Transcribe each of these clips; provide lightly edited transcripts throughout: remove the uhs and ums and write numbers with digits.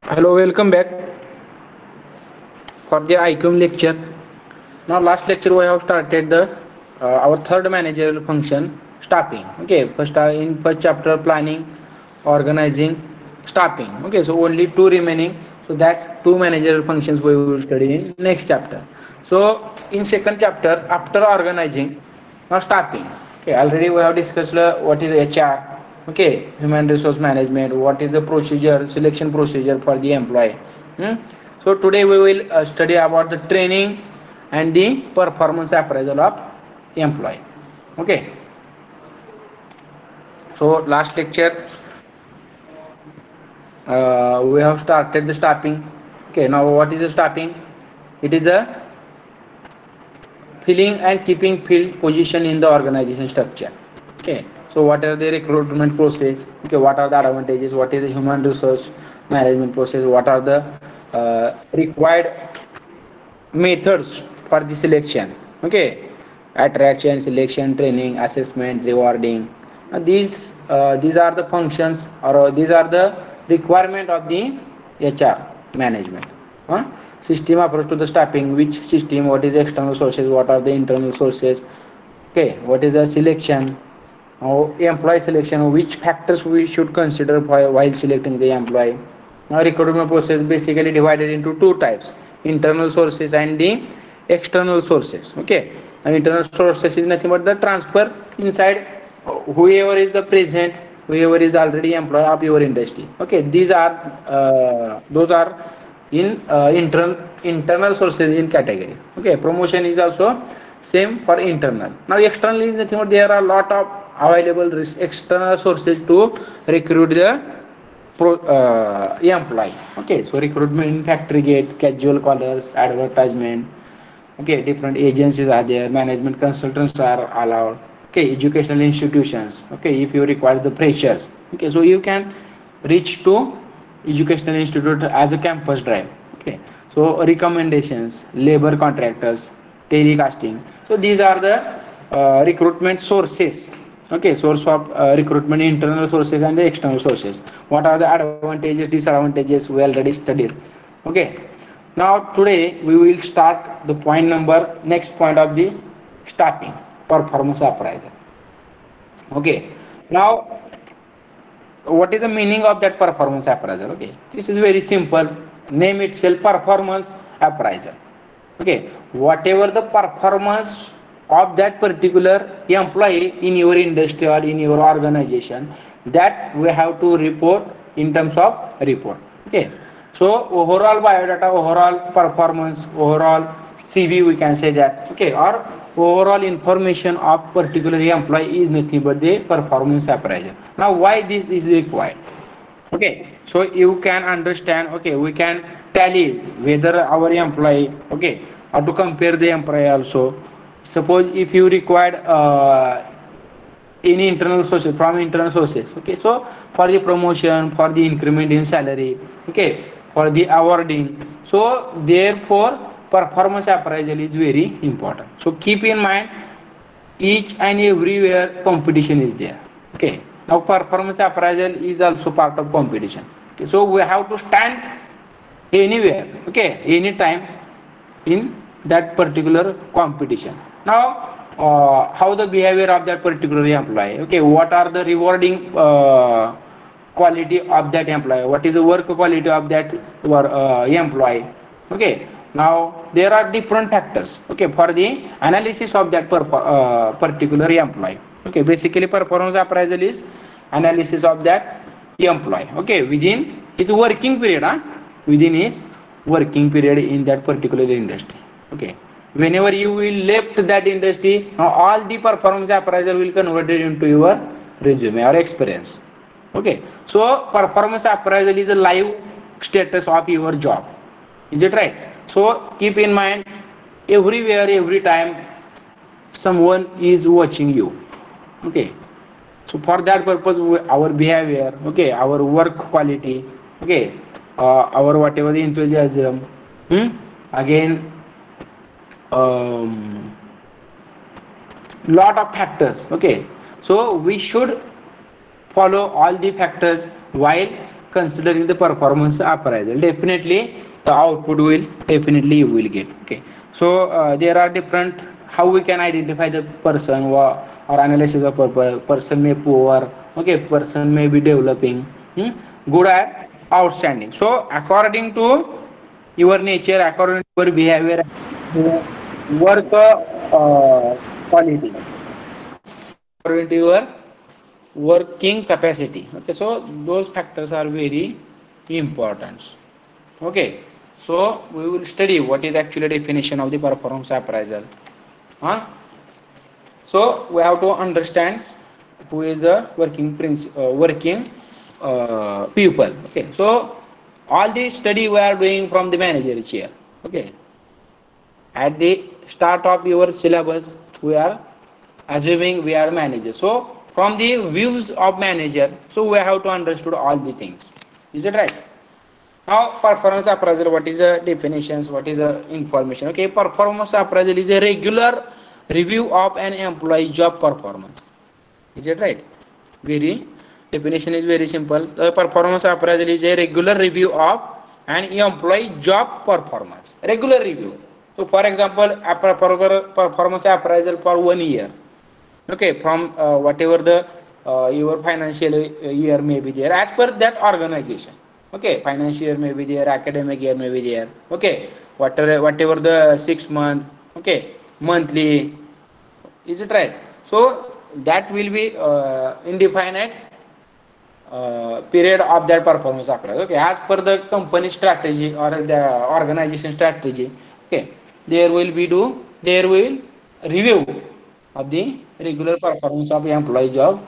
Hello, welcome back for the IQM lecture. Now, last lecture we have started the our third managerial function, staffing. Okay, first chapter planning, organizing, staffing. Okay, so only two remaining. So that two managerial functions we will study in next chapter. So in second chapter, after organizing, now staffing. Okay, already we have discussed what is HR. Okay, human resource management. What is the procedure, selection procedure for the employee. Hmm? So today we will study about the training and the performance appraisal of employee. Okay, so last lecture we have started the staffing. Okay, now what is the staffing? It is a filling and keeping field position in the organization structure. Okay, so what are the recruitment process? Okay, what are the advantages? What is the human resource management process? What are the required methods for the selection? Okay, attraction, selection, training, assessment, rewarding. These are the functions, or these are the requirement of the HR management. Huh? System approach to the staffing. Which system? What is external sources? What are the internal sources? Okay, what is the selection? Employee selection. Which factors we should consider while selecting the employee? Now, recruitment process basically divided into two types: internal sources and the external sources. Okay, and internal sources is nothing but the transfer inside whoever is the present, whoever is already employee of your industry. Okay, those are in internal sources in category. Okay, promotion is also same for internal. Now external is nothing but there are a lot of available external sources to recruit the employee. Okay, so recruitment in factory gate, casual callers, advertisement. Okay, different agencies are there, management consultants are allowed. Okay, educational institutions. Okay, if you require the freshers. Okay, so you can reach to educational institute as a campus drive. Okay, so recommendations, labor contractors, telecasting. So these are the recruitment sources. Okay, source of recruitment, internal sources and the external sources. What are the advantages, disadvantages? We already studied. Okay, now today we will start the point number, next point of the staffing, performance appraisal. Okay, now what is the meaning of that performance appraisal? Okay, this is very simple. Name itself, performance appraisal. Okay, whatever the performance of that particular employee in your industry or in your organization, that we have to report in terms of report. Okay, so overall biodata, overall performance, overall CV, we can say that. Okay, or overall information of particular employee is nothing but the performance appraisal. Now why this is required? Okay, so you can understand. Okay, we can tally whether our employee, okay, or to compare the employee also. Suppose if you required any internal sources, from internal sources. Okay, so for the promotion, for the increment in salary, okay, for the awarding, so therefore performance appraisal is very important. So keep in mind, each and everywhere competition is there. Okay, now performance appraisal is also part of competition. Okay, so we have to stand anywhere, okay, anytime in that particular competition. Now how the behavior of that particular employee? Okay, what are the rewarding quality of that employee? What is the work quality of that employee? Okay, now there are different factors, okay, for the analysis of that particular employee. Okay, basically performance appraisal is analysis of that employee, okay, within his working period, within his working period in that particular industry. Okay, whenever you will left that industry, now all the performance appraisal will convert it into your resume or experience. Okay, so performance appraisal is a live status of your job. Is it right? So keep in mind, everywhere, every time, someone is watching you. Okay, so for that purpose, our behavior, okay, our work quality, okay, our whatever the enthusiasm, again, um, lot of factors. Okay, so we should follow all the factors while considering the performance appraisal, definitely the output will definitely you will get. Okay, so there are different how we can identify the person or analysis of person may poor, okay, person may be developing, good or outstanding. So according to your nature, according to your behavior, work quality, according to your working capacity. Okay, so those factors are very important. Okay, so we will study what is actually definition of the performance appraisal. Huh? So we have to understand who is a working pupil. Okay, so all the study we are doing from the manager chair. Okay, at the start of your syllabus, we are assuming we are manager. So from the views of manager, so we have to understood all the things. Is it right? Now, performance appraisal, what is the definitions, what is the information? Okay, performance appraisal is a regular review of an employee job performance. Is it right? Very definition is very simple. The performance appraisal is a regular review of an employee job performance. Regular review. So, for example, a performance appraisal for 1 year. Okay, from whatever the your financial year may be there, as per that organization. Okay, financial year may be there, academic year may be there. Okay, whatever the 6 month, okay, monthly, is it right? So that will be indefinite period of that performance appraisal. Okay, as per the company strategy or the organization strategy. Okay, there will review of the regular performance of employee job.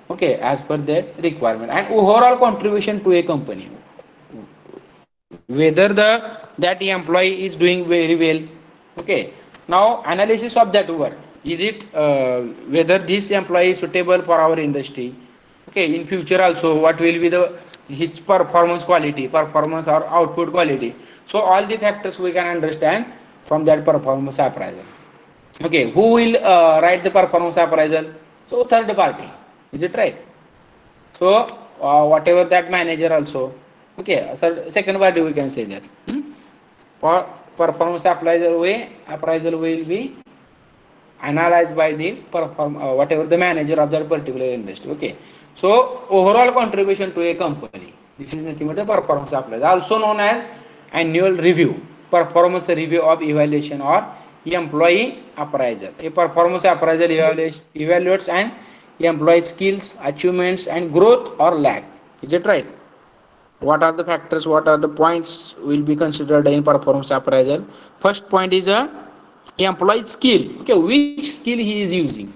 Okay, as per that requirement and overall contribution to a company, whether that employee is doing very well. Okay, now analysis of that work, is it whether this employee is suitable for our industry. Okay, in future also what will be the his performance or output quality. So all the factors we can understand from that performance appraisal. Okay, who will write the performance appraisal? So third party, is it right? So whatever that manager also. Okay, third, second party we can say that. For performance appraisal will be analyzed by the whatever the manager of that particular industry. Okay, so overall contribution to a company. This is nothing but the performance appraisal, also known as annual review, performance review of evaluation or employee appraisal. A performance appraisal evaluates an employee skills, achievements, and growth or lack. Is it right? What are the factors? What are the points will be considered in performance appraisal? First point is a employee skill. Okay, which skill he is using.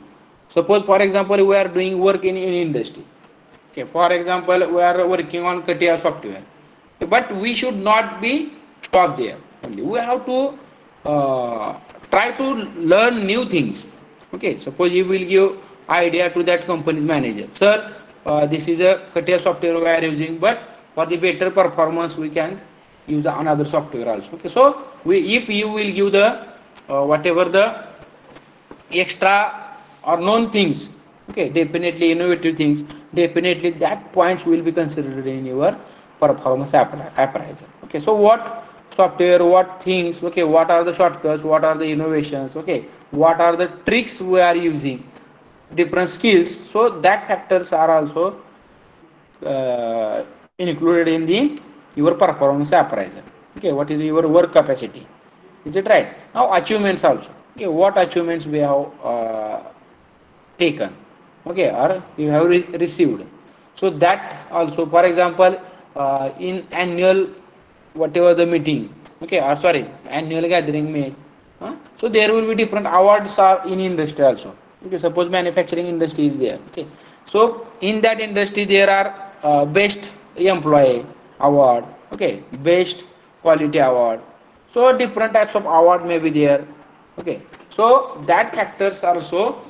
Suppose, for example, we are doing work in industry. Okay, for example, we are working on CATIA software, but we should not be stopped there. Only we have to try to learn new things. Okay, suppose you will give idea to that company's manager, sir. This is a CATIA software we are using, but for the better performance, we can use another software also. Okay, so if you will give the whatever the extra or known things, okay, definitely innovative things, definitely that points will be considered in your performance appraisal. Okay, so what software, what things, okay, what are the shortcuts, what are the innovations, okay, what are the tricks we are using, different skills, so that factors are also included in the your performance appraisal. Okay, what is your work capacity, is it right? Now achievements also. Okay, what achievements we have taken, okay, or you have received. So that also, for example, in annual whatever the meeting, okay, or sorry, annual gathering may, so there will be different awards are in industry also. Okay, suppose manufacturing industry is there. Okay, so in that industry there are best employee award, okay, best quality award, so different types of award may be there. Okay, so that factors are also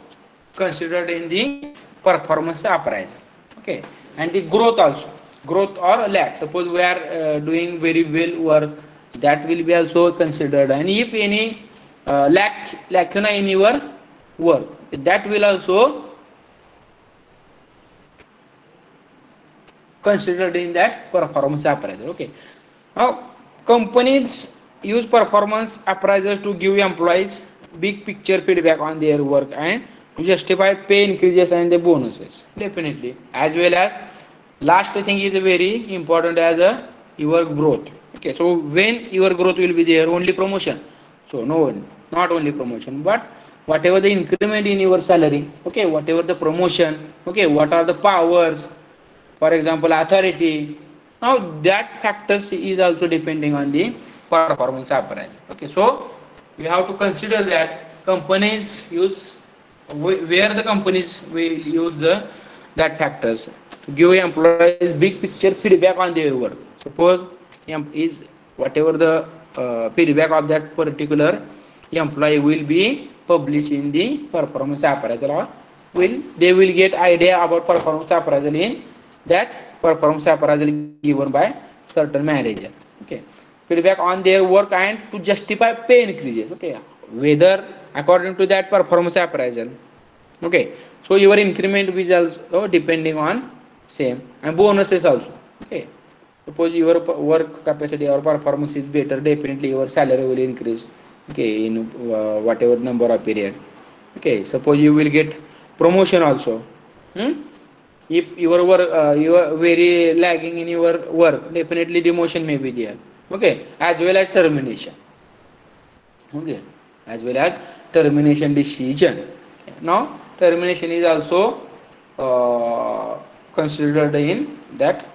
considered in the performance appraisal. Okay, and the growth also, growth or lack. Suppose we are doing very well work, that will be also considered. And if any lacuna in your work, that will also considered in that performance appraisal. Okay, now companies use performance appraisals to give employees big picture feedback on their work and to justify pay increases and the bonuses, definitely, as well as last thing is very important as a your growth. Okay, so when your growth will be there, only promotion. So no, not only promotion, but whatever the increment in your salary, okay, whatever the promotion, okay, what are the powers, for example authority. Now that factors is also depending on the performance appraisal. Okay, so we have to consider that companies use, where the companies will use that factors to give employees big picture feedback on their work. Suppose is whatever the feedback of that particular employee will be published in the performance appraisal, or will they will get idea about performance appraisal in that performance appraisal given by certain manager. Okay, feedback on their work and to justify pay increases. Okay, whether according to that performance appraisal. Okay, so your increment is also depending on same, and bonuses also. Okay, suppose your work capacity or performance is better, definitely your salary will increase. Okay, in whatever number of period. Okay, suppose you will get promotion also. Hmm? If your work you are very lagging in your work, definitely demotion may be there. Okay, as well as termination. Okay, as well as termination decision. Okay. Now termination is also considered in that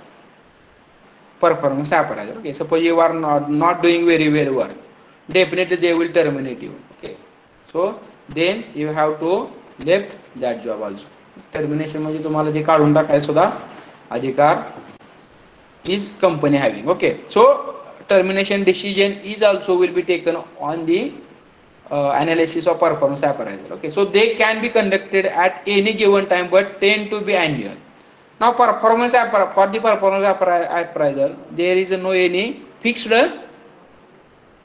performance appraisal. Okay, suppose you are not doing very well work, definitely they will terminate you. Okay, so then you have to left that job also. Termination म्हणजे तुम्हाला ते काढून टाकाय सुद्धा अधिकार is company having. Okay, so termination decision is also will be taken on the analysis of performance appraisal. Okay, so they can be conducted at any given time but tend to be annual. Now performance for the performance appraisal there is no any fixed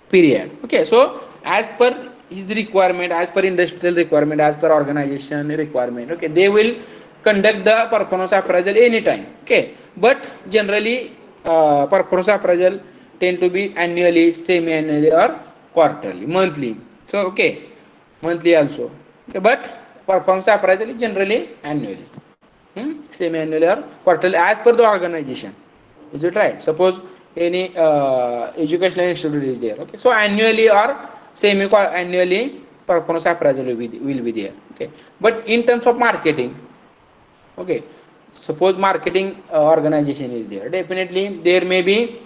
period. Okay, so as per his requirement, as per industrial requirement, as per organization requirement, okay, they will conduct the performance appraisal anytime. Okay, but generally performance appraisal tend to be annually, semi-annually, or quarterly, monthly. So okay, monthly also. Okay, but performance appraisal is generally annually, semi-annually or quarterly, as per the organization. Is it right? Suppose any educational institute is there. Okay, so annually or semi-annually performance appraisal will be there. Okay, but in terms of marketing, okay, suppose marketing organization is there, definitely there may be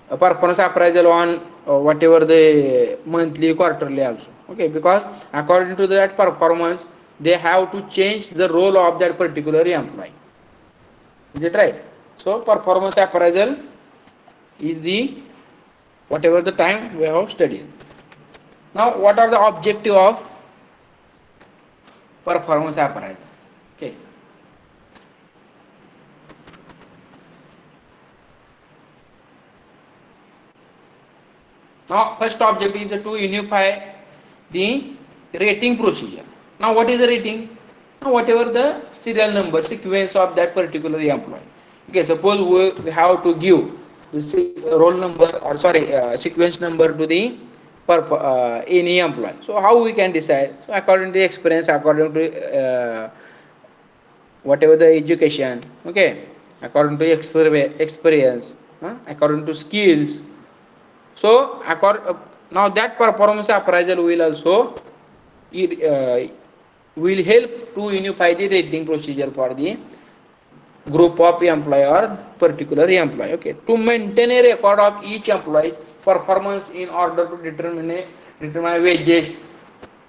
a performance appraisal on whatever the monthly, quarterly also. Okay, because according to that performance they have to change the role of that particular employee. Is it right? So performance appraisal is the whatever the time we have studied. Now what are the objective of performance appraisal? Okay, now first objective is to unify the rating procedure. Now what is the rating? Now whatever the serial number sequence of that particular employee. Okay, suppose we have to give the roll number, or sorry, sequence number to the any employee. So how we can decide? So according to the experience, according to whatever the education, okay, according to experience, according to skills. So now that performance appraisal will also will help to unify the rating procedure for the group of employee or particular employee. Okay, to maintain a record of each employee's performance in order to determine wages,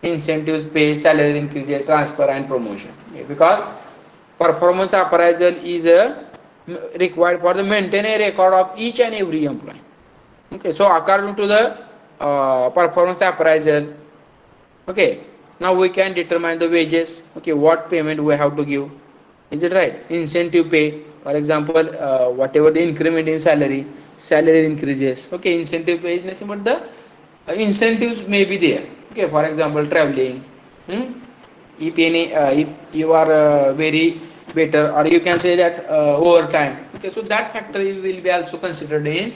incentives, pay, salary increases, transfer, and promotion. Okay, because performance appraisal is required for the maintain a record of each and every employee. Okay, so according to the performance appraisal, okay, now we can determine the wages. Okay, what payment we have to give. Is it right? Incentive pay, for example, whatever the increment in salary increases. Okay, incentive pay is nothing but the incentives may be there. Okay, for example, traveling. If any, if you are very better, or you can say that overtime. Okay, so that factor will be also considered in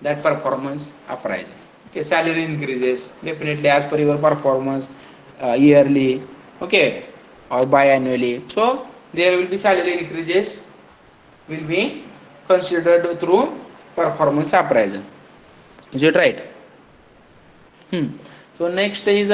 that performance appraisal. Okay, salary increases definitely as per your performance, yearly, okay, or biannually. So there will be salary increases will be considered through performance appraisal. Is it right? So next is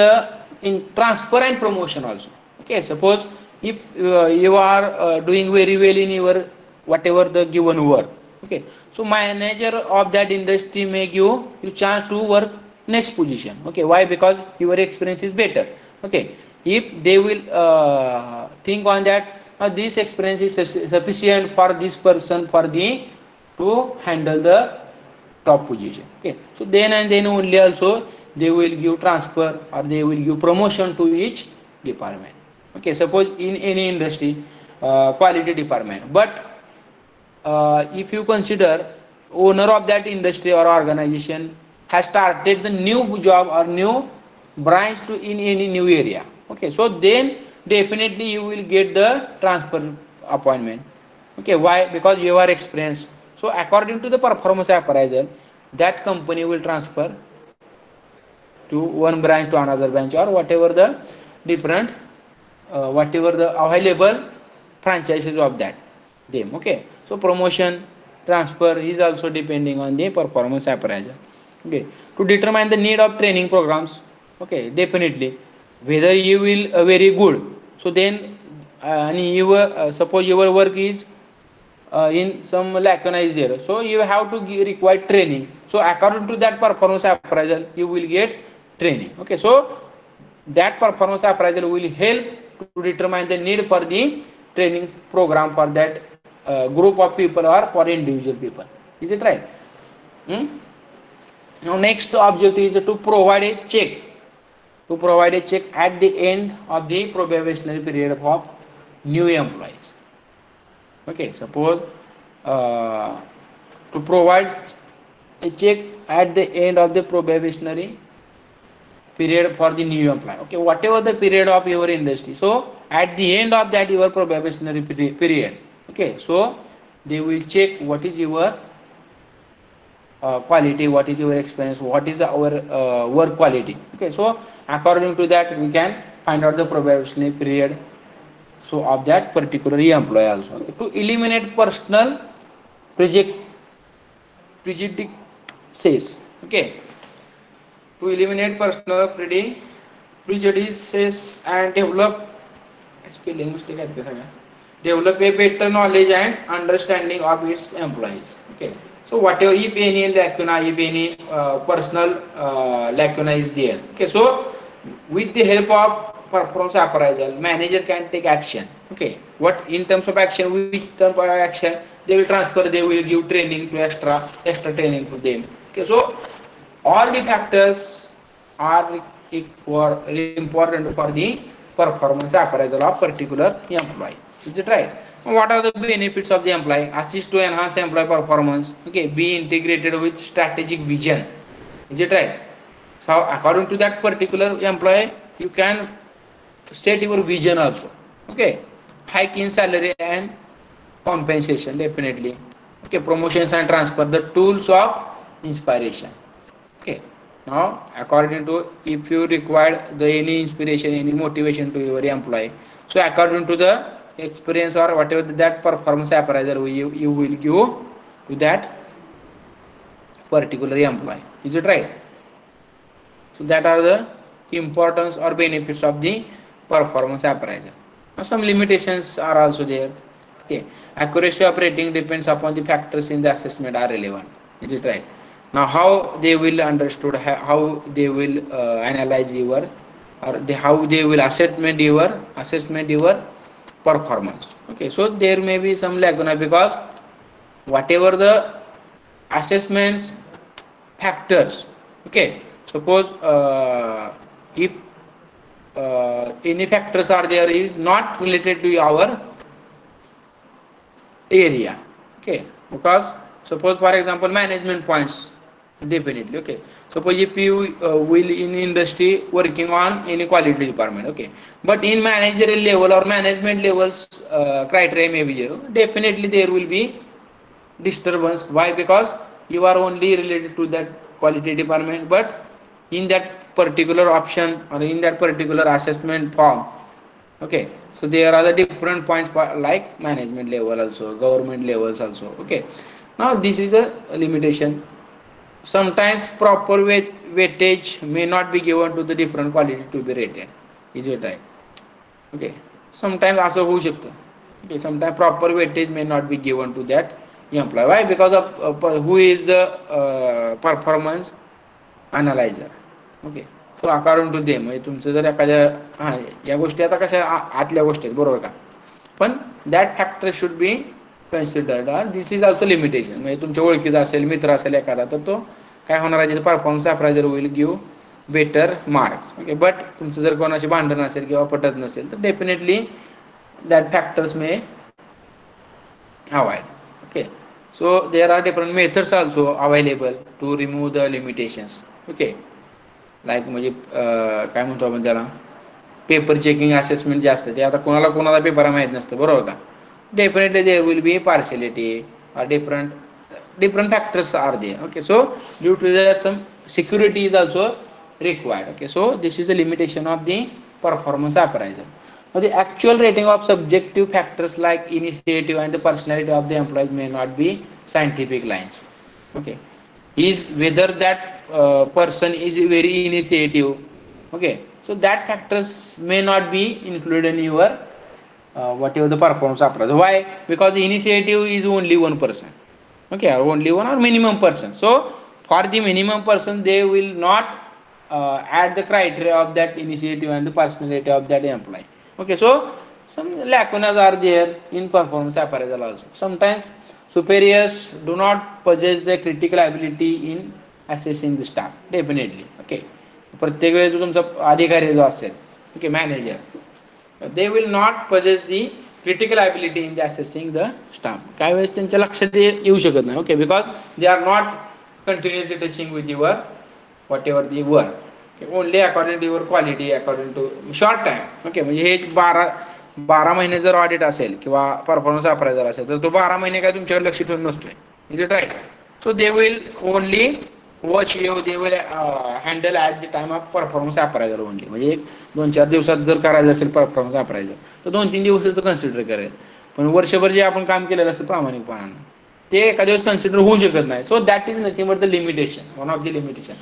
in transfer and promotion also. Okay, suppose if you are doing very well in your whatever the given work. Okay, so manager of that industry may give you chance to work next position. Okay, why? Because your experience is better. Okay, if they will think on that, this experience is sufficient for this person for the to handle the top position. Okay, so then and then only also they will give transfer or they will give promotion to each department. Okay, suppose in any industry, quality department, but if you consider owner of that industry or organization has started the new job or new branch to in any new area. Okay, so then definitely you will get the transfer appointment. Okay, why? Because you are experienced. So according to the performance appraisal, that company will transfer to one branch to another branch or whatever the different whatever the available franchises of that them. Okay, so promotion transfer is also depending on the performance appraisal. Okay, to determine the need of training programs. Okay, definitely whether you will very good, so then and you suppose your work is in some lacuna is there, so you have to give require training. So according to that performance appraisal you will get training. Okay, so that performance appraisal will help to determine the need for the training program for that group of people or for individual people. Is it right? Hmm? Now next objective is to provide a check, to provide a check at the end of the probationary period of new employees. Okay, suppose uh, to provide a check at the end of the probationary period for the new employee. Okay, whatever the period of your industry, so at the end of that your probationary period. Okay, so they will check what is your quality, what is your experience, what is our work quality. Okay, so according to that we can find out the probationary period so of that particular employee also. Okay, to eliminate personal project prejudices. Okay, to eliminate personal prejudices and spelling mistake आहेत का सगळ्या develop a better knowledge and understanding of its employees. Okay, so whatever if any lacuna, if any personal lacuna is there. Okay, so with the help of performance appraisal manager can take action. Okay, what in terms of action, which term of action they will transfer, they will give training to extra training to them. Okay, so all the factors are important for the performance appraisal of particular employee. Is it right? What are the benefits of the employee? Assist to enhance employee performance. Okay, be integrated with strategic vision. Is it right? So according to that particular employee you can set your vision also. Okay, hike in salary and compensation definitely. Okay, promotions and transfer, the tools of inspiration. Okay, now according to if you require the any inspiration, any motivation to your employee, so according to the experience or whatever that performance appraisal you will give to that particular employee. Is it right? So that are the importance or benefits of the performance appraisal. Now some limitations are also there. Okay, accuracy of rating depends upon the factors in the assessment are relevant. Is it right? Now how they will understood, how they will analyze your or how they will assessment your performance. Okay, so there may be some lacuna because whatever the assessments factors. Okay, suppose if any factors are there is not related to our area. Okay, because suppose for example management points definitely. Okay, suppose if you will in industry working on any quality department. Okay, but in managerial level or management levels criteria may be zero, definitely there will be disturbance. Why? Because you are only related to that quality department, but in that particular option or in that particular assessment form, okay, so there are the different points like management level also, government levels also. Okay, now this is a limitation. Sometimes proper weightage may not be given to the different quality to be rated. Is it right? Okay, sometimes असं होऊ शकतं. Okay, sometimes proper weightage may not be given to that employee. Why? Because of who is the performance analyzer. Okay, so according to them, म्हणजे तुमचं जर एखाद्या हां या गोष्टी आता कशा आतल्या गोष्टी आहेत बरोबर का, पण that factor should be considered. This is also limitation. म्हणजे तुमच्या ओळखीचा असेल, मित्र असेल एखादा, तर तो काय होणार आहे, performance appraiser will give better marks. Okay, but तुमचं जर कोणाशी भांडण असेल किंवा पटत नसेल तर definitely that factors may avoid. Okay, so there are different methods also available to remove the limitations. Okay, like म्हणजे काय म्हणतो आपण त्याला, पेपर चेकिंग असेसमेंट जे असतं ते आता कोणाला पेपर माहीत नसतं बरोबर का. Definitely there will be partiality or different factors are there. Okay, so due to that some security is also required. Okay, so this is the limitation of the performance appraisal. Now the actual rating of subjective factors like initiative and the personality of the employees may not be scientific lines. Okay, is whether that person is very initiative. Okay, so that factors may not be included in your whatever the performance appraisal. Why? Because the initiative is only one person. Okay, or only one or minimum person. So for the minimum person they will not add the criteria of that initiative and the personality of that employee. Okay, so some lacunas are there in performance appraisal also. Sometimes superiors do not possess the critical ability in assessing the staff. Definitely. Okay, प्रत्येक वेळेस तुमचा अधिकारी जो असेल, okay, manager, they will not possess the critical ability in the assessing the staff. काही वेळेस त्यांच्या लक्षात येऊ शकत नाही. Okay, because they are not continuously touching with your whatever the work. Okay, only according to your quality, according to short time. Okay, म्हणजे हे 12 महिने जर ऑडिट असेल किंवा परफॉर्मन्स अप्रायझल असेल तर तो 12 महिने काय तुमच्याकडे लक्ष ठेवून नसतोय. Is it right? So they will only watch you, they will handle at the time of performance appraisal only. म्हणजे 2-4 दिवसात जर करायचं असेल परफॉर्मन्स अप्रायझल तर 2-3 दिवसाचं कन्सिडर करेल. पण वर्षभर जे आपण काम केलेलं असतं प्रामाणिकपणानं ते एका दिवस कन्सिडर होऊ शकत नाही. So that is nothing but the limitation, one of the limitation.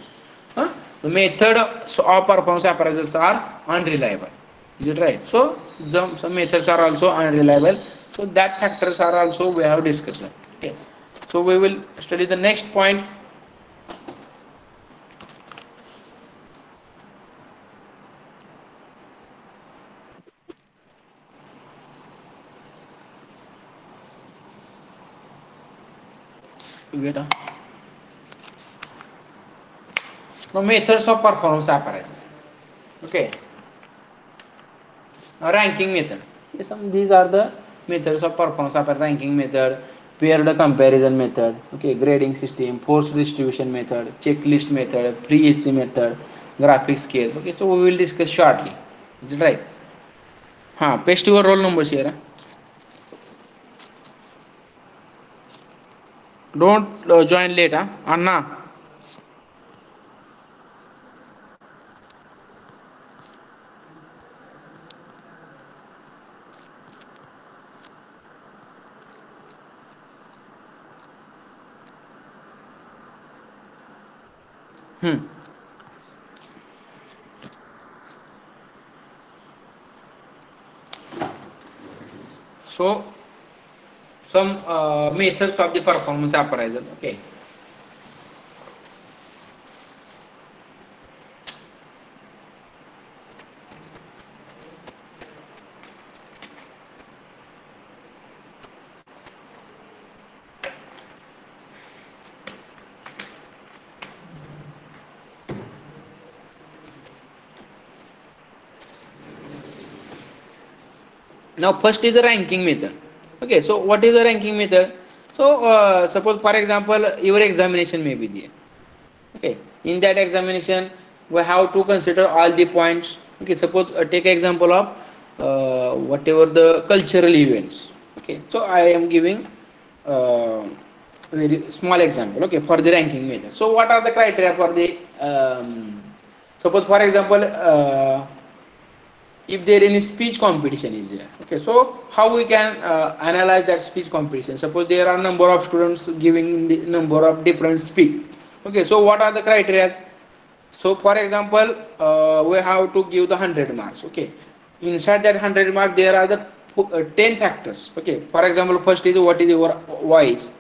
The method of performance appraisals are unreliable. Is it right? So some methods are also unreliable. So that factors are also we have discussed. Okay. So we will study the next point. Wait. Now methods of performance appraisal. Okay. Ranking method. These are the methods of performance appraisal. Ranking method, paired comparison method, okay, grading system, force distribution method, checklist method, pre-HC method, graphic scale. Okay, so we will discuss shortly. Is it right? Paste your roll numbers here. Don't join late, Anna. So some methods of the performance appraisal. Okay. Now first is the ranking method. Okay, so what is the ranking method? So suppose for example your examination may be there. Okay, in that examination we have to consider all the points. Okay, suppose take example of whatever the cultural events. Okay, so I am giving very small example, okay, for the ranking method. So what are the criteria for the suppose for example if there any speech competition is there, okay, so how we can analyze that speech competition? Suppose there are number of students giving the number of different speak, okay, so what are the criteria? So for example we have to give the 100 marks, okay, inside that 100 marks there are the 10 factors, okay, for example first is what is your voice,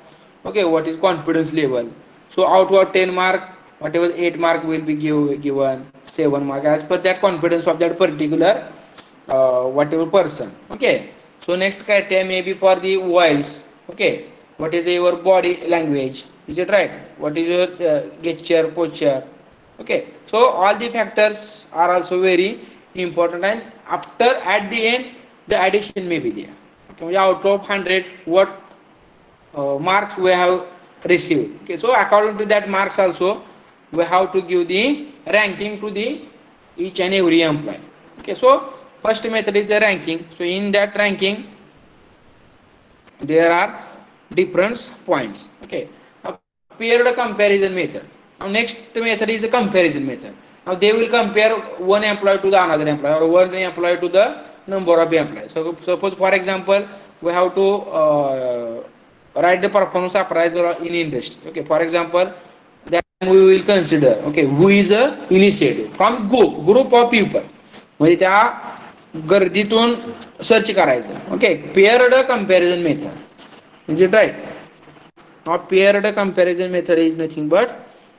okay, what is confidence level. So out of 10 mark, whatever 8 mark will be given 7 mark as per that confidence of that particular whatever person, okay. So next criteria may be for the voice, okay, what is your body language, is it right, what is your gesture posture, okay. So all the factors are also very important, and after at the end the addition may be there, okay. Out of 100 what marks we have received, okay, so according to that marks also we have to give the ranking to the each and every employee, okay. So first method is the ranking. So in that ranking there are different points, okay. Now paired comparison method. Now next method is the comparison method. Now they will compare one employee to the another employee, or one employee to the number of employees. So suppose for example we have to write the performance appraisal in industry, okay. For example that we will consider, okay, who is a initiative from group of people, म्हणजे त्या गर्दीतून search करायचं, okay. Paired comparison method, is it right? Now paired comparison method is nothing but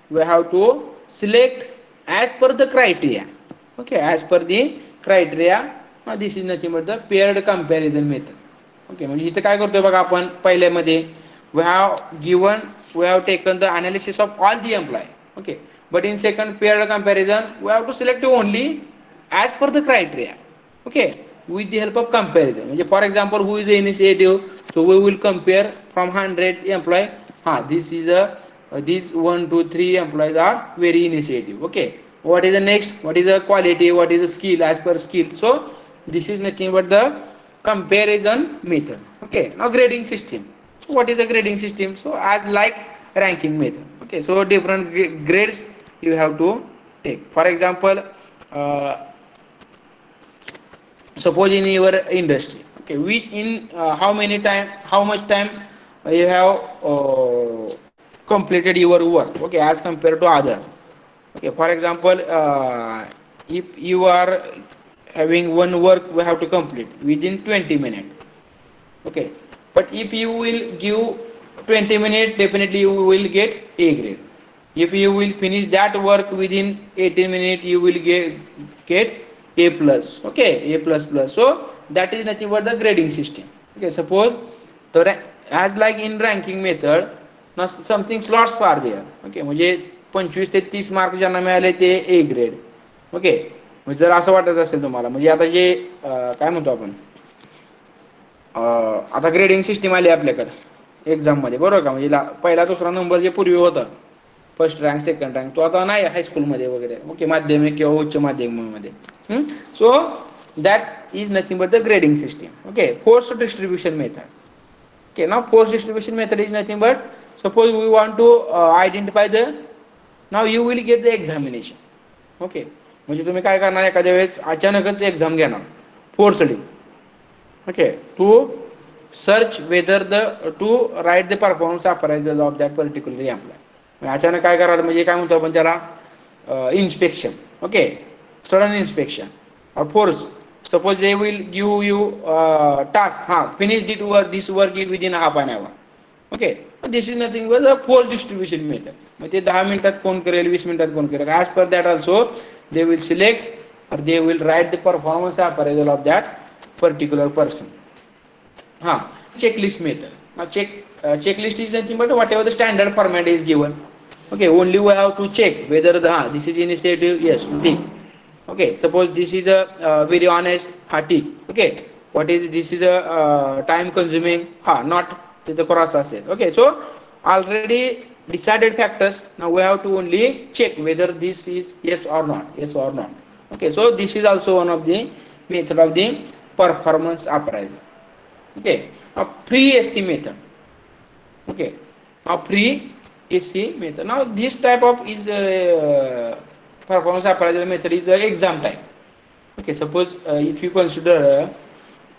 we have to select as per the criteria, okay, as per the criteria. Now this is nothing but the paired comparison method, okay. म्हणजे इथे काय करतोय बघा आपण पहिल्यामध्ये we have given, we have taken the analysis of all the employee, okay, but in second paired comparison we have to select only as per the criteria, okay, with the help of comparison. म्हणजे for example who is the initiative, so we will compare from 100 employee, this is a these 1 2 3 employees are very initiative, okay. What is the next, what is the quality, what is the skill, as per skill. So this is nothing but the comparison method, okay. Now grading system. So what is the grading system? So as like ranking method, okay. So different grades you have to take. For example suppose in your industry, okay, which in how many time, how much time you have completed your work, okay, as compared to other, okay. For example if you are having one work we have to complete within 20 minutes, okay, but if you will give 20 minutes definitely you will get A grade. If you will finish that work within 18 minutes you will get A plus, okay, A plus plus. So that is nothing but the grading system, okay. Suppose the as like in ranking method, now something slots are there, okay. म्हणजे 25 ते 30 mark ज्यांना मिळाले ते A grade, okay. म्हणजे जर असं वाटत असेल तुम्हाला, म्हणजे आता जे काय म्हणतो आपण आता ग्रेडिंग सिस्टीम आली आपल्याकडे एक्झाममध्ये, बरोबर का. म्हणजे पहिला दुसरा नंबर जे पूर्वी होता फर्स्ट रँक सेकंड रँक, तो आता नाही हायस्कूलमध्ये वगैरे, ओके, माध्यमिक किंवा उच्च माध्यमिकमध्ये. So that is nothing but the grading system, okay. Force distribution method, okay. Now force distribution method is nothing but suppose we want to identify the, now you will get the examination, okay. म्हणजे तुम्ही काय करणार, एखाद्या वेळेस अचानकच exam घेणार फोर्सली, okay, to search whether the to write the performance appraisal of that particular employee. अचानक काय करायला, म्हणजे काय म्हणतो आपण त्याला inspection, okay, sudden inspection or force. Suppose they will give you task, finish this work within half an hour, okay. This is nothing but a force distribution method. मग ते 10 मिनिटात कोण करेल, 20 मिनिटात कोण करेल, as per that also they will select or they will write the performance appraisal of that particular person. Checklist method. Now checklist is nothing but whatever the standard format is given, okay. Only we have to check whether the this is initiative, yes, tick, okay. Suppose this is a very honest, tick, okay. What is this is a time consuming, not the cross asset, okay. So already decided factors, now we have to only check whether this is yes or not, okay. So this is also one of the method of the performance appraisal, okay. Now pre-SC method, okay. Now pre-AC method. Now this type of is performance appraisal method is exam type. Okay, suppose if you consider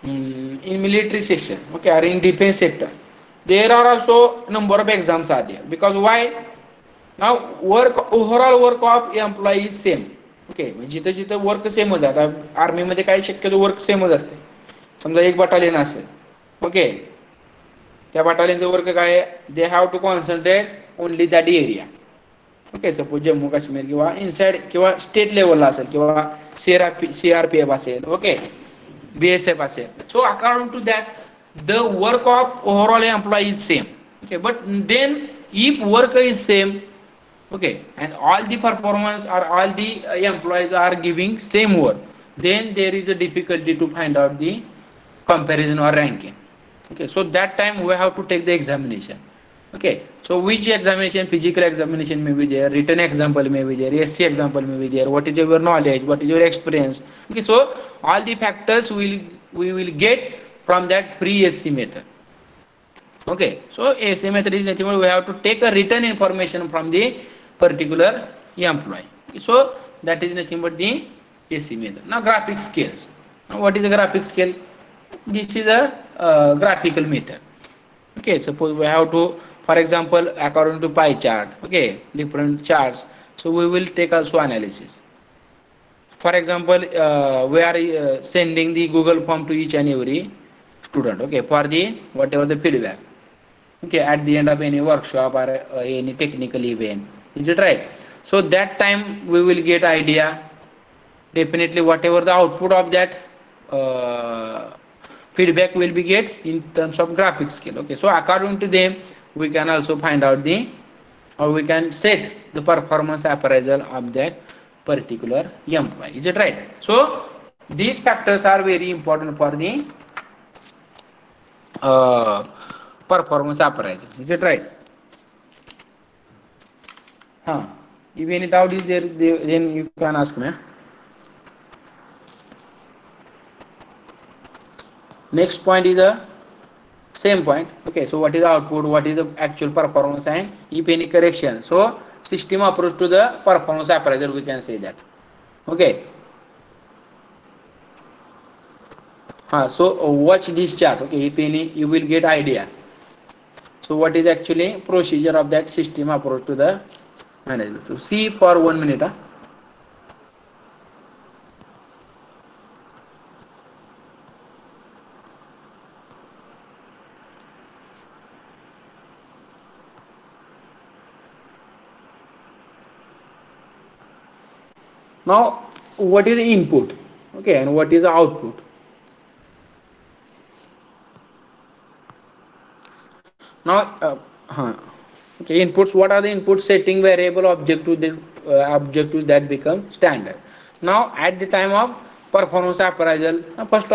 in military section, okay, or in defense sector, there are also number of exams are there. Because why? Now overall work of employee is same. Okay, जिथं जिथं work सेमच आहे. आता आर्मीमध्ये काय शक्यतो work सेमच असते. समजा एक बटालियन असेल, ओके, त्या बटालियनचं वर्क काय आहे, they have to concentrate only that area. Okay, suppose Jammu Kashmir किंवा इनसाइड किंवा स्टेट लेवलला असेल किंवा CRPF असेल, ओके, BSF असेल. So according to that the work of overall employee is same. Okay, but then if work is same, okay, and all the performance or all the employees are giving same work, then there is a difficulty to find out the comparison or ranking. Okay, so that time we have to take the examination. Okay, so which examination? Physical examination may be there, written example may be there, SC example may be there, what is your knowledge, what is your experience. Okay, so all the factors we will get from that pre-SC method. Okay, so AC method is nothing but we have to take a written information from the particular employee. So that is nothing but the AC method. Now graphic scales. Now what is a graphic scale? This is a graphical method. Okay, suppose we have to, for example, according to pie chart, okay, different charts. So we will take also analysis. For example, we are sending the Google form to each and every student, okay, for the whatever the feedback, okay, at the end of any workshop or any technical event. Is it right? So that time we will get idea. Definitely whatever the output of that feedback will be get in terms of graphic scale. Okay, so according to them we can also find out the, or we can set the performance appraisal of that particular employee. Is it right? So these factors are very important for the performance appraisal. Is it right? If any doubt is there, then you can ask me. Next point is the same point. Okay, so what is the output, what is the actual performance, and if any correction. So system approach to the performance appraisal, we can say that. Okay. So watch this chart. Okay, if any, you will get idea. So what is actually procedure of that system approach to the management. So see for 1 minute. Now what is the input, okay, and what is the output? Now okay, inputs, what are the inputs? Setting variable objectives that become standard. Now at the time of performance appraisal, first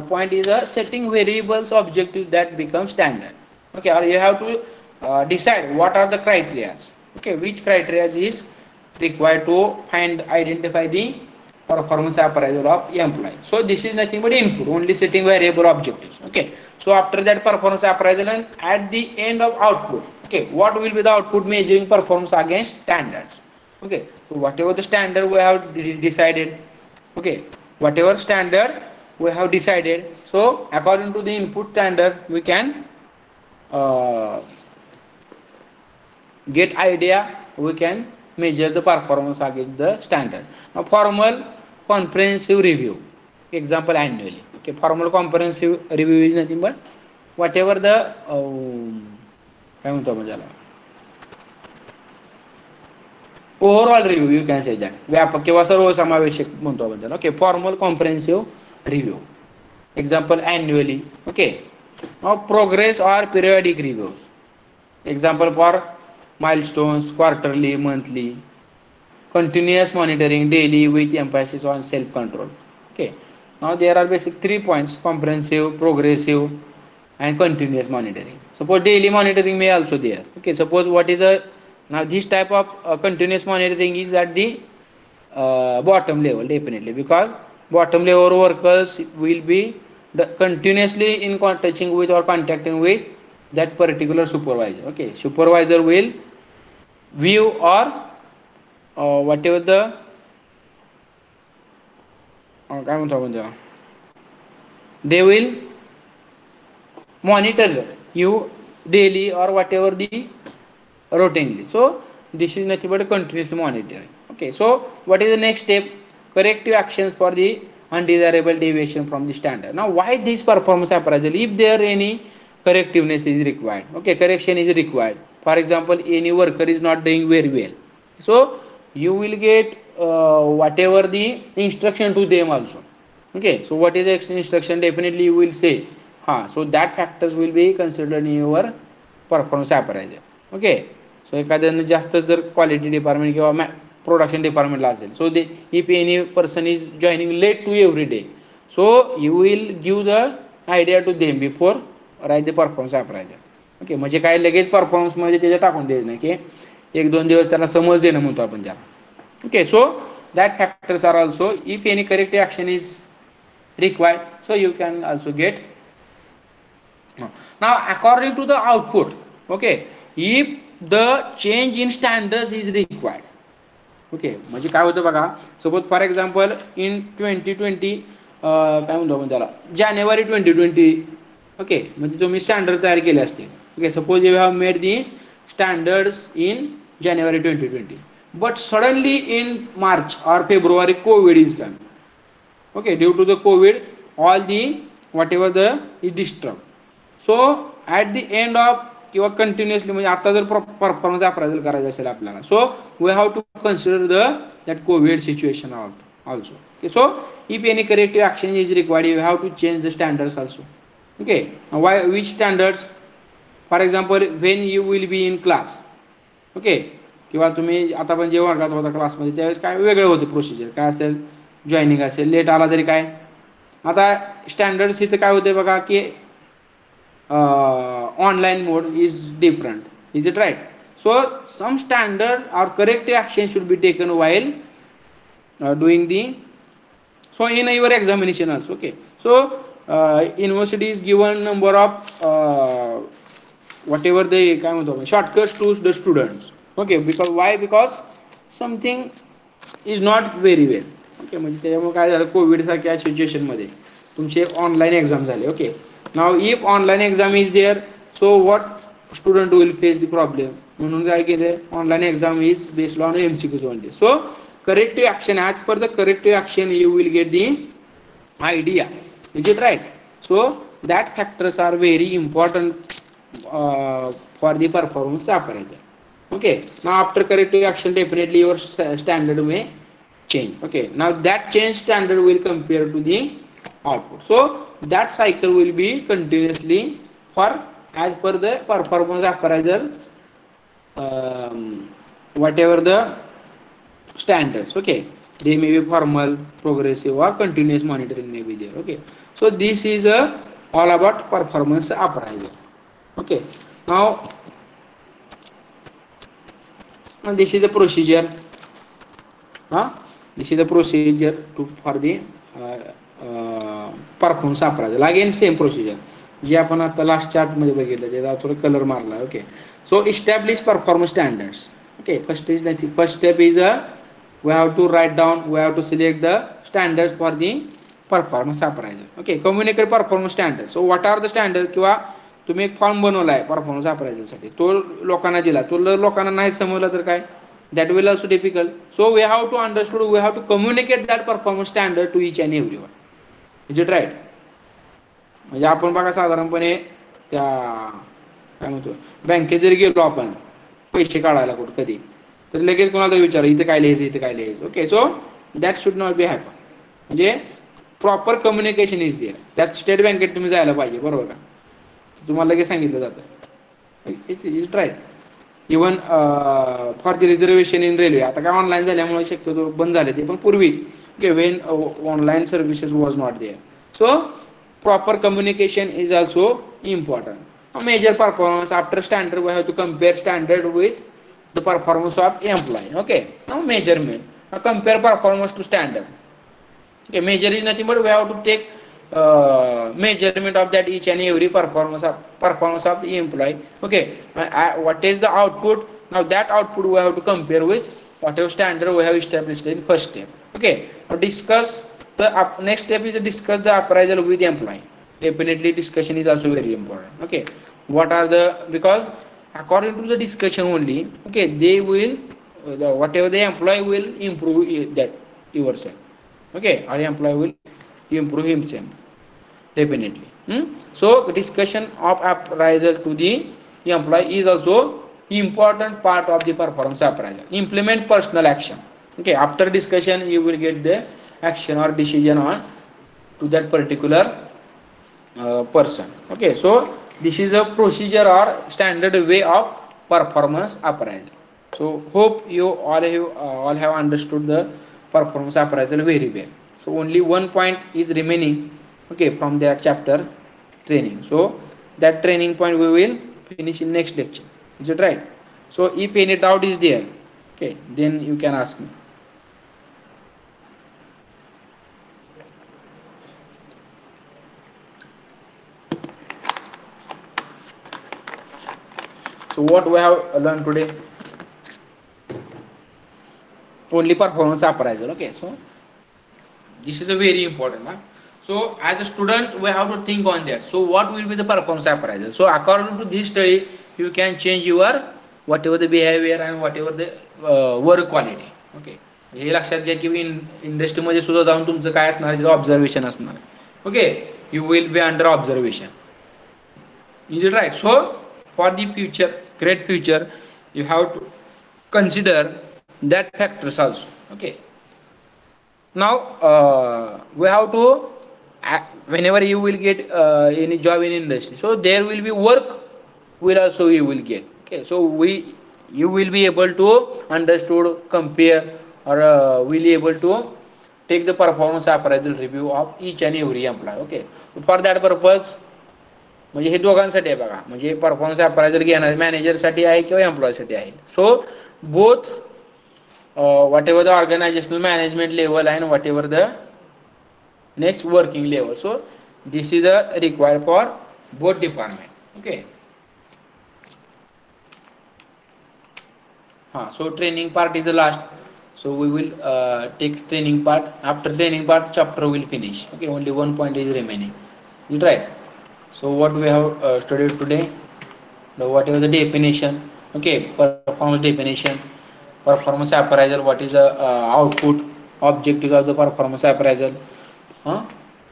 point is setting variables objectives that become standard. Okay, or you have to decide what are the criteria. Okay, which criteria is required to identify the performance appraisal of employee. So this is nothing but input, only setting variable objectives. Okay, so after that performance appraisal, and at the end of output, okay, what will be the output? Measuring performance against standards. Okay, so whatever the standard we have decided, okay, whatever standard we have decided, so according to the input standard we can get idea, we can measure the performance against the standard. Now formal comprehensive review, example annually. Okay, formal comprehensive review is nothing but whatever the overall review, you can say that, व्यापक किंवा सर्वसमावेशक म्हणतो आपण त्याला. Okay, formal comprehensive review, example annually. Okay, now progress or periodic reviews, example for milestones, quarterly, monthly. Continuous monitoring, daily, with emphasis on self control. Okay, now there are basic 3 points: comprehensive, progressive, and continuous monitoring. Suppose daily monitoring may also there. Okay, suppose what is a, now this type of continuous monitoring is at the bottom level, definitely, because bottom level workers will be continuously in touching with or contacting with that particular supervisor. Okay, supervisor will view or whatever the काय म्हणतो आपण त्याला, they will monitor you daily or whatever the routinely. So this is nothing but continuous monitoring. Okay, so what is the next step? Corrective actions for the undesirable deviation from the standard. Now why this performance appraisal? If there any correctiveness is required, okay, correction is required. For example, any worker is not doing very well, so you will get whatever the instruction to them also. Okay, so what is the instruction? Definitely you will say, so that factors will be considered in your performance appraisal. Okay, so एखाद्यानं जास्त जर quality department किंवा production डिपार्टमेंटला असेल, so they if any person is joining late to every day, so you will give the idea to them before right the performance appraisal. Okay, म्हणजे काय लगेच परफॉर्मन्समध्ये त्याच्या टाकून द्यायचं नाही, की 1-2 दिवस त्याला समज देणं म्हणतो आपण त्याला. Okay, so that factors are also if any corrective action is required, so you can also get. Now according to the output, okay, if the change in standards is required, okay, म्हणजे काय होतं बघा, suppose for example in 2020 काय म्हणतो आपण त्याला, January 2020, okay, म्हणजे तुम्ही स्टँडर्ड तयार केले असतील. Okay, suppose you have made the standards in January 2020, but suddenly in March or February COVID is done. Okay, due to the COVID, all the whatever the is disturbed. So at the end of किंवा continuously म्हणजे आता जर performance appraisal करायचं असेल आपल्याला, so we have to consider that COVID situation also. Okay, so if any corrective action is required, you have to change the standards also. Okay, why which standards? For example when you will be in class, okay, किंवा तुम्ही आता पण जे वर्गात होता क्लासमध्ये त्यावेळेस काय वेगळं होतं प्रोसिजर, काय असेल, जॉईनिंग असेल, लेट आला तरी काय. आता स्टँडर्ड्स इथं काय होते बघा, की online mode is different, is it right? So some standard or corrective action should be taken while doing the, so in your examination also. Okay, so university is given number of whatever they काय म्हणतो आपण shortcuts to the students. Okay, because why? Because something is not very well. Okay, म्हणजे त्याच्यामुळे काय झालं, कोविडसारख्या सिच्युएशनमध्ये तुमचे ऑनलाईन एक्झाम झाले. Okay, now if online exam is there, so what student will face the problem. म्हणून काय केलं, online exam is based on MCQs only. So corrective action, as per the corrective action you will get the idea, is it right? So that factors are very important for the performance appraisal. Okay, now after corrective action definitely your standard may change. Okay, now that change standard will compare to the output, so that cycle will be continuously for as per the performance appraisal whatever the standards. Okay, they may be formal, progressive or continuous monitoring may be there. Okay, so this is all about performance appraisal. Okay, now this is the procedure. This is the procedure for the performance appraisal. Again same procedure जे आपण आता last chart मध्ये बघितलं, त्याचा थोडं colour मारला. Okay, so establish performance standards. Okay, first step is we have to write down, we have to select the standards for the performance appraisal. Okay, communicate performance standards. So what are the standards? किंवा तुम्ही एक form बनवला आहे performance अप्रायझलसाठी, तो लोकांना दिला, तो लोकांना नाही समजला तर काय, that will also difficult. So we have to understood, we have to communicate that performance standard to each and every one. Is it right? म्हणजे आपण बघा साधारणपणे त्या काय म्हणतो बँकेत जरी गेलो आपण पैसे काढायला कुठं कधी, तर लगेच कोणाला तरी विचार इथं काय लिहायचं, इथं काय लिहायचं. Okay, so that should not be happen. म्हणजे प्रॉपर कम्युनिकेशन इज देअर. त्यात स्टेट बँकेत तुम्ही जायला पाहिजे, बरोबर का? तुम्हाला लगेच सांगितलं जातं. Is right? Even for the reservation in railway, आता काय ऑनलाईन झाल्यामुळे शक्यतो बंद झाले ते, पण पूर्वी okay when online services was not there. So proper communication is also important. Major performance after standard, we have to compare standard with the performance of employee. Okay, now measurement, now compare performance to standard. Okay, measure is nothing but we have to take measurement of that each and every performance of the employee. Okay, what is the output? Now that output we have to compare with whatever standard we have established in first step. Okay, now discuss the next step is to discuss the appraisal with the employee. Definitely discussion is also very important. Okay, what are the, because according to the discussion only, okay, they will whatever the employee will improve that yourself. Okay, or employee will improve himself definitely. So discussion of appraisal to the employee is also important part of the performance appraisal. Implement personal action. Okay, after discussion you will get the action or decision on to that particular person. Okay, so this is a procedure or standard way of performance appraisal. So hope you all have understood the performance appraisal very well. So only one point is remaining, okay, from that chapter, training. So that training point we will finish in next lecture. Is it right? So if any doubt is there, okay, then you can ask me. So what we have learned today? Only performance appraisal. Okay, so this is a very important. So as a student we have to think on that. So what will be the performance appraisal? So according to this study you can change your whatever the behavior and whatever the work quality. Okay, हे लक्षात घ्या की इंडस्ट्रीमध्ये सुद्धा जाऊन तुमचं काय असणार आहे, ऑब्झर्वेशन असणार आहे. Okay, you will be under observation. Is it right? So for the future, great future, you have to consider that factors also. Okay, now we have to whenever you will get any job in industry, so there will be work will also you will get. Okay, so you will be able to understood, compare, or will be able to take the performance appraisal review of each and every employee. Okay, for that purpose म्हणजे हे दोघांसाठी आहे बघा, म्हणजे performance appraisal घेणार मॅनेजरसाठी आहे किंवा एम्प्लॉयसाठी आहे. So both whatever the organizational management level and whatever the next working level, so this is a required for both department. Okay, so training part is the last, so we will take training part. After training part chapter will finish. Okay, only one point is remaining. You right? So what we have studied today, the whatever the definition. Okay, performance definition, performance appraisal, what is the output, objectives of the performance appraisal,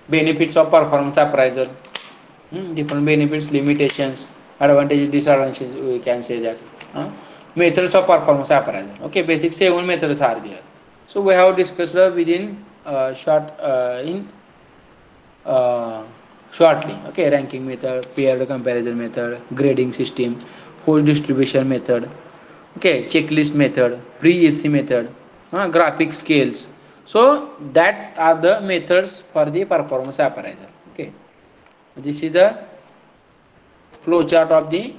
benefits of performance appraisal, different benefits, limitations, advantages, disadvantages, we can say that. Methods of performance appraisal. Okay, basic 7 methods are there. So we have discussed within shortly. Okay, ranking method, paired comparison method, grading system, force distribution method, okay, checklist method, pre-EC method, graphic scales. So that are the methods for the performance appraisal. Okay, this is the flow chart of the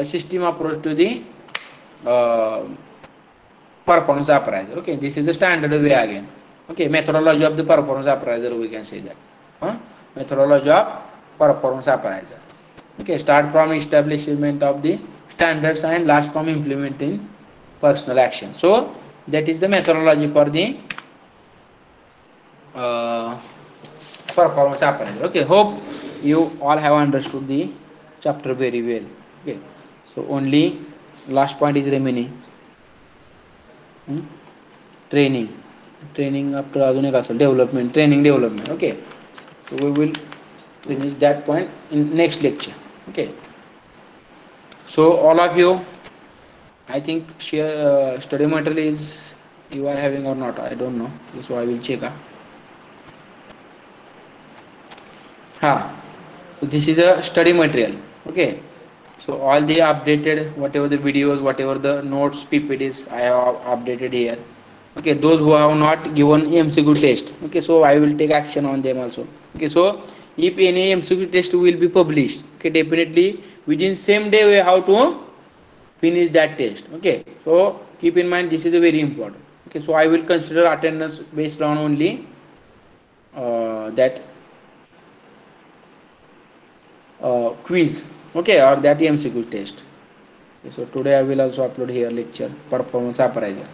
system approach to the performance appraisal. Okay, this is the standard way again. Okay, methodology of the performance appraisal, we can say that. Methodology of performance appraisal. Okay, start from establishment of the standards and last from implementing personal action. So that is the methodology for the performance appraisal. Okay, hope you all have understood the chapter very well. Okay, so only last point is remaining. Training after अजून एक असेल development, training development. Okay, so we will finish that point in next lecture. Okay, so all of you, I think share study material is you are having or not, I don't know, so I will check. So this is a study material. Okay, so all the updated whatever the videos, whatever the notes, PPTs I have updated here. Okay, those who have not given MCQ test, okay, so I will take action on them also. Okay, so if any MCQ test will be published, okay, definitely within same day we have to finish that test. Okay, so keep in mind this is a very important. Okay, so I will consider attendance based on only that quiz, okay, or that MCQ test. Okay, so today I will also upload here lecture performance appraisal.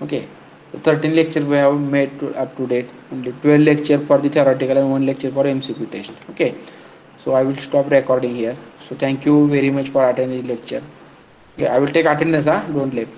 Okay, so 13 lecture we have made up to date, only 12 lecture for the theoretical and 1 lecture for MCQ test. Okay, so I will stop recording here. So thank you very much for attending the lecture. Okay, I will take attendance, don't leave.